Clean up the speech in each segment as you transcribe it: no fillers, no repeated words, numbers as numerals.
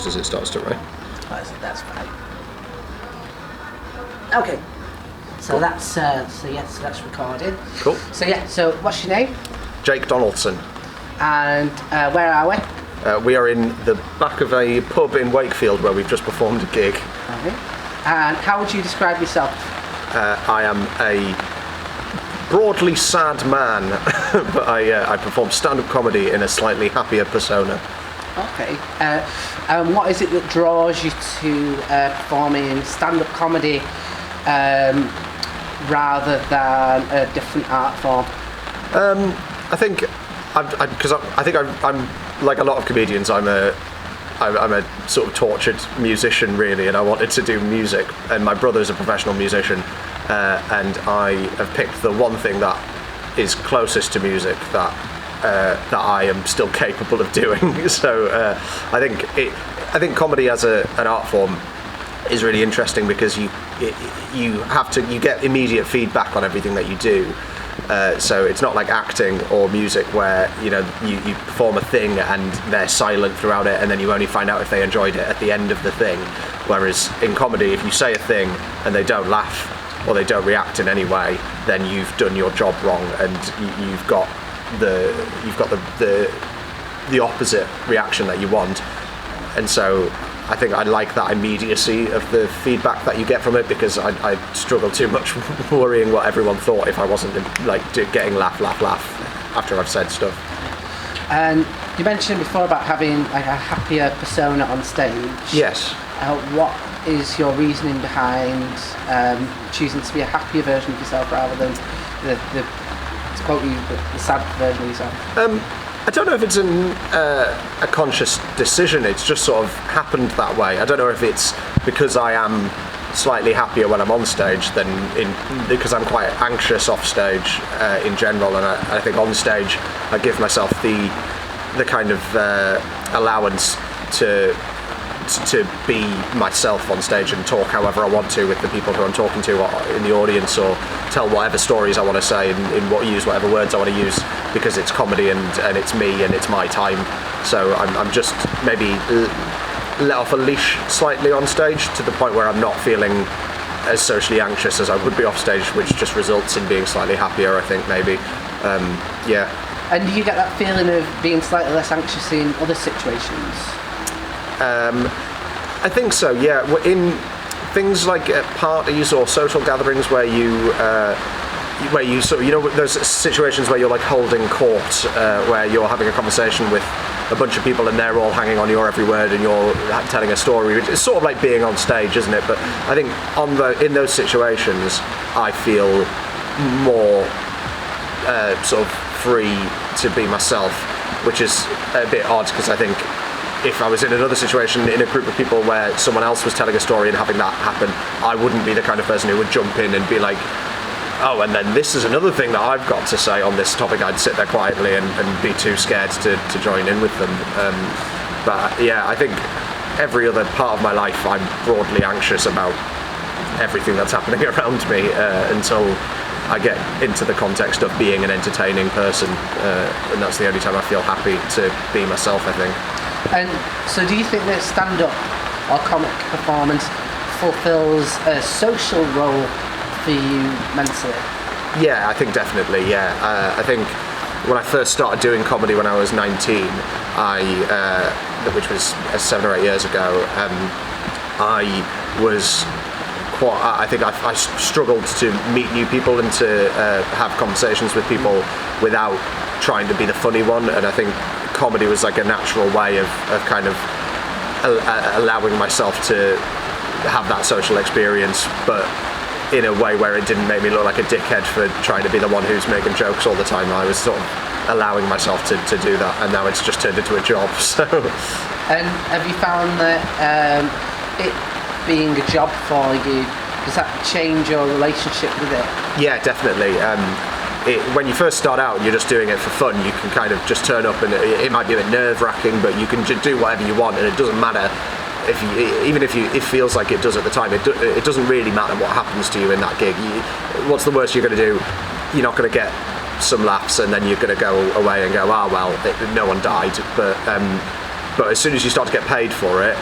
just as it starts to rain. That's fine. Okay. So cool. That's that's recorded. Cool. So what's your name? Jake Donaldson. And where are we? We are in the back of a pub in Wakefield where we've just performed a gig. Okay. And how would you describe yourself? I am a broadly sad man, but I perform stand-up comedy in a slightly happier persona. Okay. What is it that draws you to performing stand-up comedy rather than a different art form? I think I'm like a lot of comedians. I'm a sort of tortured musician, really, and I wanted to do music. And my brother's a professional musician, and I have picked the one thing that is closest to music that I am still capable of doing. So I think comedy as an art form is really interesting because you get immediate feedback on everything that you do. So it's not like acting or music where you perform a thing and they're silent throughout it and then you only find out if they enjoyed it at the end of the thing. Whereas in comedy, if you say a thing and they don't laugh or they don't react in any way, then you've done your job wrong and you've got the opposite reaction that you want. And so I think I like that immediacy of the feedback that you get from it because I struggle too much worrying what everyone thought if I wasn't getting laugh after I've said stuff. And you mentioned before about having like a happier persona on stage. Yes. What is your reasoning behind choosing to be a happier version of yourself rather than the to quote you, the sad version of yourself? I don't know if it's a conscious decision. It's just sort of happened that way. I don't know if it's because I am slightly happier when I'm on stage than because I'm quite anxious off stage in general, and I think on stage I give myself the kind of allowance to be myself on stage and talk however I want to with the people who I'm talking to in the audience, or tell whatever stories I want to say and use whatever words I want to use because it's comedy and it's me and it's my time. So I'm just maybe let off a leash slightly on stage to the point where I'm not feeling as socially anxious as I would be off stage, which just results in being slightly happier, I think, maybe. Yeah. And do you get that feeling of being slightly less anxious in other situations? I think so, yeah. In things like parties or social gatherings where you sort of, those situations where you're like holding court, where you're having a conversation with a bunch of people and they're all hanging on your every word and you're telling a story. It's sort of like being on stage, isn't it? But I think in those situations, I feel more sort of free to be myself, which is a bit odd because I think if I was in another situation in a group of people where someone else was telling a story and having that happen, I wouldn't be the kind of person who would jump in and be like, oh, and then this is another thing that I've got to say on this topic. I'd sit there quietly and be too scared to join in with them. But yeah, I think every other part of my life I'm broadly anxious about everything that's happening around me until I get into the context of being an entertaining person, and that's the only time I feel happy to be myself, I think. And so do you think that stand-up or comic performance fulfills a social role for you mentally? Yeah, I think definitely, yeah. I think when I first started doing comedy when I was 19, which was 7 or 8 years ago, I struggled to meet new people and to have conversations with people without trying to be the funny one, and I think comedy was like a natural way of kind of allowing myself to have that social experience, but in a way where it didn't make me look like a dickhead for trying to be the one who's making jokes all the time. I was sort of allowing myself to do that, and now it's just turned into a job. So. And have you found that it being a job for you, does that change your relationship with it? Yeah, definitely. When you first start out and you're just doing it for fun, you can kind of just turn up and it might be a bit nerve-wracking, but you can just do whatever you want and it doesn't matter even if it feels like it does at the time. It doesn't really matter what happens to you in that gig. What's the worst you're going to do? You're not going to get some laughs and then you're going to go away and go, no one died. But as soon as you start to get paid for it,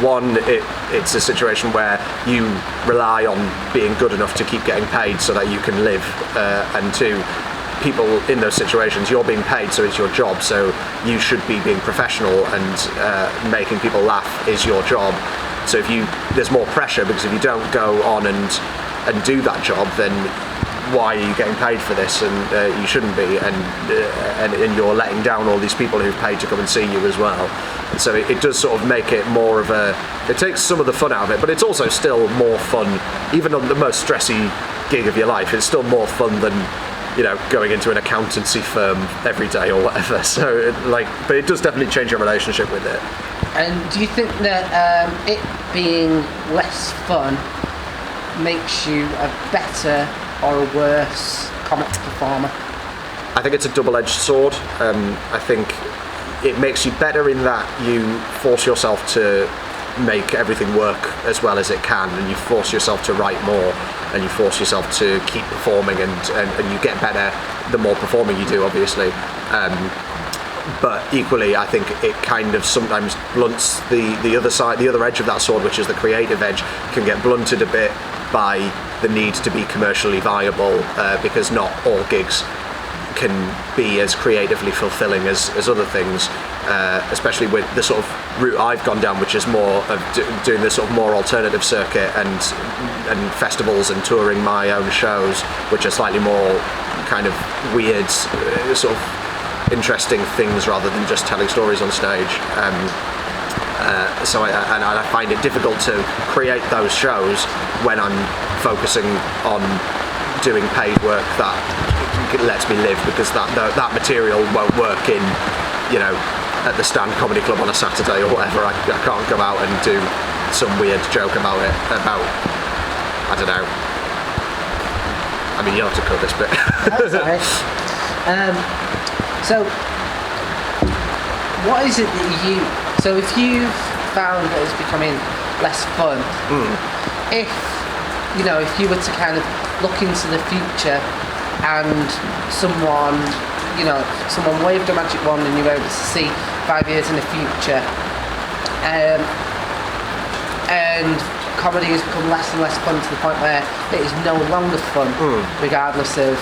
one, it's a situation where you rely on being good enough to keep getting paid so that you can live, and two, people in those situations, you're being paid, so it's your job, so you should be being professional, and making people laugh is your job. So there's more pressure, because if you don't go on and do that job, then why are you getting paid for this? And you shouldn't be, and you're letting down all these people who've paid to come and see you as well. And so it does sort of make it more of it takes some of the fun out of it, but it's also still more fun, even on the most stressy gig of your life, it's still more fun than, going into an accountancy firm every day or whatever. So but it does definitely change your relationship with it. And do you think that it being less fun makes you a better or a worse comic performer? I think it's a double-edged sword. I think it makes you better in that you force yourself to make everything work as well as it can, and you force yourself to write more, and you force yourself to keep performing, and you get better the more performing you do, obviously. But equally, I think it kind of sometimes blunts the other side, the other edge of that sword, which is the creative edge, can get blunted a bit by the need to be commercially viable, because not all gigs can be as creatively fulfilling as other things, especially with the sort of route I've gone down, which is more of doing this sort of more alternative circuit and festivals and touring my own shows, which are slightly more kind of weird, sort of interesting things rather than just telling stories on stage. So I find it difficult to create those shows when I'm focusing on doing paid work that lets me live, because that material won't work in, at the Stand Comedy Club on a Saturday or whatever. I can't go out and do some weird joke about I don't know. I mean, you'll have to cut this bit. That's all right. So, what is it that so if you've found that it's becoming less fun, if you were to kind of look into the future and someone waved a magic wand and you were able to see 5 years in the future, and comedy has become less and less fun to the point where it is no longer fun, regardless of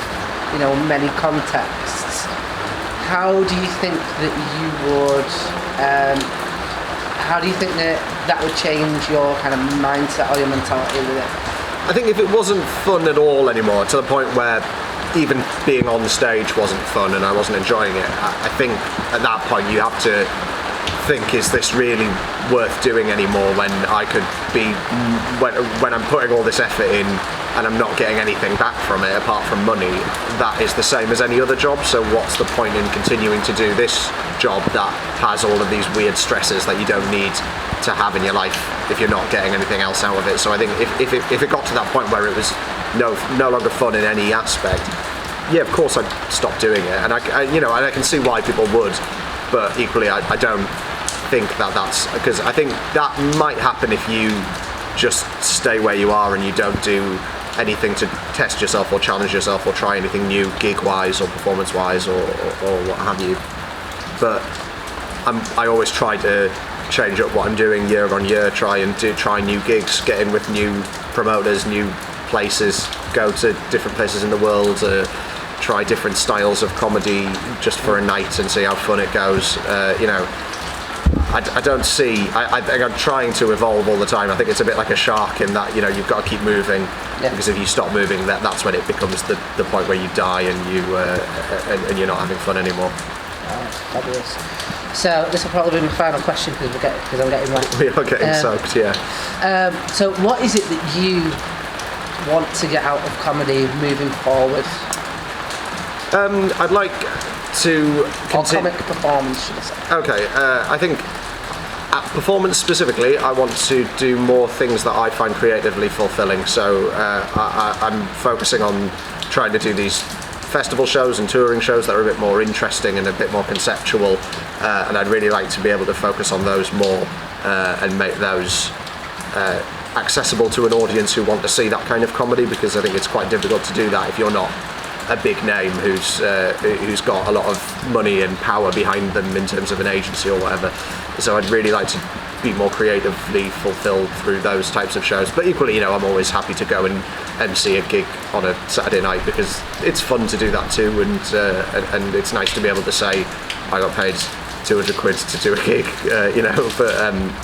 many contexts. How do you think that you would? How do you think that would change your kind of mindset or your mentality with it? I think if it wasn't fun at all anymore, to the point where even being on stage wasn't fun and I wasn't enjoying it, I think at that point you have to think, is this really worth doing anymore when I could be, when I'm putting all this effort in and I'm not getting anything back from it apart from money, that is the same as any other job, so what's the point in continuing to do this job that has all of these weird stresses that you don't need to have in your life if you're not getting anything else out of it? So I think if it got to that point where it was no longer fun in any aspect, yeah, of course I'd stop doing it, and I can see why people would, but equally I don't think that's, because I think that might happen if you just stay where you are and you don't do anything to test yourself or challenge yourself or try anything new gig-wise or performance-wise or what have you. But I always try to change up what I'm doing year on year, try new gigs, get in with new promoters, new places, go to different places in the world, try different styles of comedy just for a night and see how fun it goes. I don't see. I think I'm trying to evolve all the time. I think it's a bit like a shark in that you've got to keep moving, because if you stop moving, that's when it becomes the point where you die and you're not having fun anymore. Fabulous. So this will probably be my final question because I'm getting wet. We are getting soaked, yeah. So what is it that you want to get out of comedy moving forward? I'd like to Or comic performance, should I say? Okay, I think at performance specifically, I want to do more things that I find creatively fulfilling. So I'm focusing on trying to do these festival shows and touring shows that are a bit more interesting and a bit more conceptual, and I'd really like to be able to focus on those more and make those accessible to an audience who want to see that kind of comedy, because I think it's quite difficult to do that if you're not a big name who's got a lot of money and power behind them in terms of an agency or whatever. So I'd really like to be more creatively fulfilled through those types of shows. But equally, you know, I'm always happy to go and MC a gig on a Saturday night because it's fun to do that too, and it's nice to be able to say I got paid 200 quid to do a gig, you know.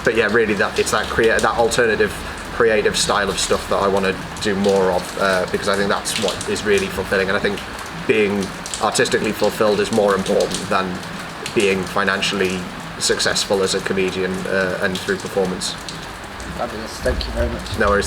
But yeah, really, it's that alternative creative style of stuff that I want to do more of, because I think that's what is really fulfilling, and I think being artistically fulfilled is more important than being financially successful as a comedian and through performance. Fabulous, thank you very much. No worries.